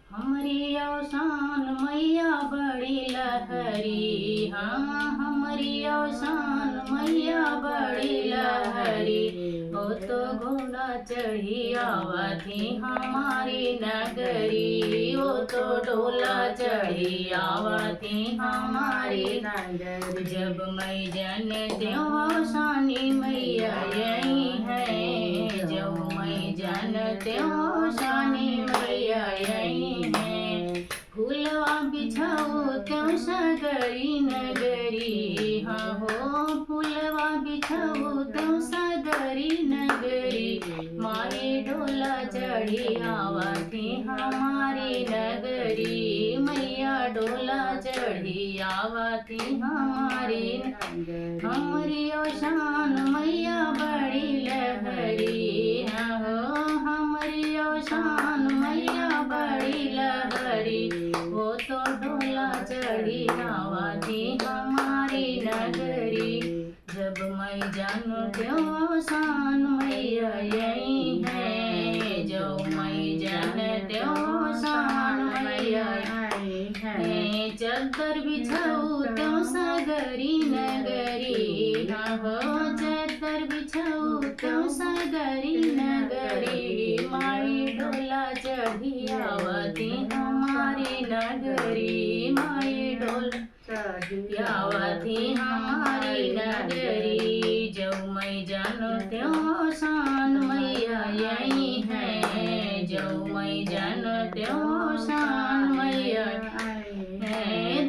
हमरी औसान मैया बड़ी लहरी, हाँ हमरी औसान मैया बड़ी लहरी। वो तो घोड़ा चढ़ी आवती हमारी नगरी, वो तो डोला चढ़ी आवती हमारी नगरी। जब मैं जन त्यों सानी मैया यही है, जब मैं जन त्यों सानी मैया यही है। फूलवा बिछाओ त्यों सगरी नगरी, हाँ हो फूलवा बिछाओ त्यों सगरी नगरी। माई डोला चढ़ी आवती हमारी नगरी, मैया डोला चढ़ी आवती हमारी नगरी। हमरी औसान मैया बड़ी लहरी, हो हमरी औसान मैया बड़ी लहरी। वो तो डोला चढ़ी आवती हमारी नगरी। जब मैं जानू त्यों औसान मैया यही है, जो मैं जान त्यों औसान मैया यही है। चद्दर बिछाऊ त्यों सगरी नगरी, हाँ हो चद्दर बिछाऊ त्यों सगरी नगरी। माई डोला चढ़ी आवती हमारी नगरी, माई डोला चढ़ी आवती हमारी नगरी। जब मैं जानू त्यों औसान मैया यही है, जब मैं जानू त्यों औसान मैया है।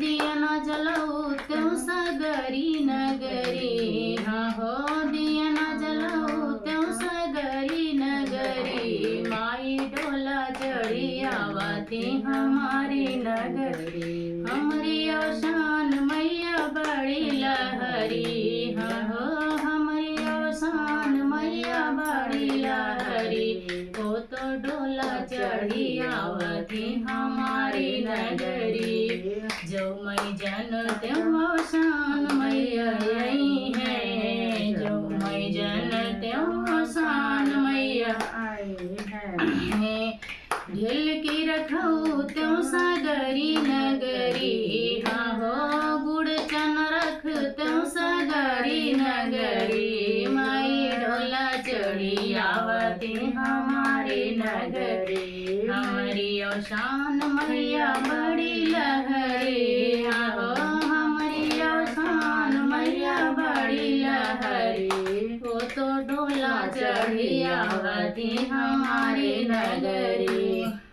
दिया न जलाऊ त्यों सगरी नगरी, हाँ हो दिया न जलाऊ त्यों सगरी नगरी। माई डोला चढ़ी आवती हमारी नगरी। हमरी औसान मैया बड़ी लहरी, हाँ हो हमरी औसान मैया बड़ी लहरी। वो तो डोला चढ़ी आवती हमारी नगरी। जो मैं जन त्यों औसान मैया यही है, जो मैं जन त्यों औसान मैया आई है। ढिल की रखऊ त्यों सगरी नगरी, हाँ हो गुड़ चन रख त्यों सगरी नगरी। माई डोला चढ़ी आवती हमारी नगरी। हमारी औसान मैया बड़ी लहरी, हाँ हो हमारी औसान मैया बड़ी लहरी। वो तो डोला चढ़ी आवती हमारी नगरी।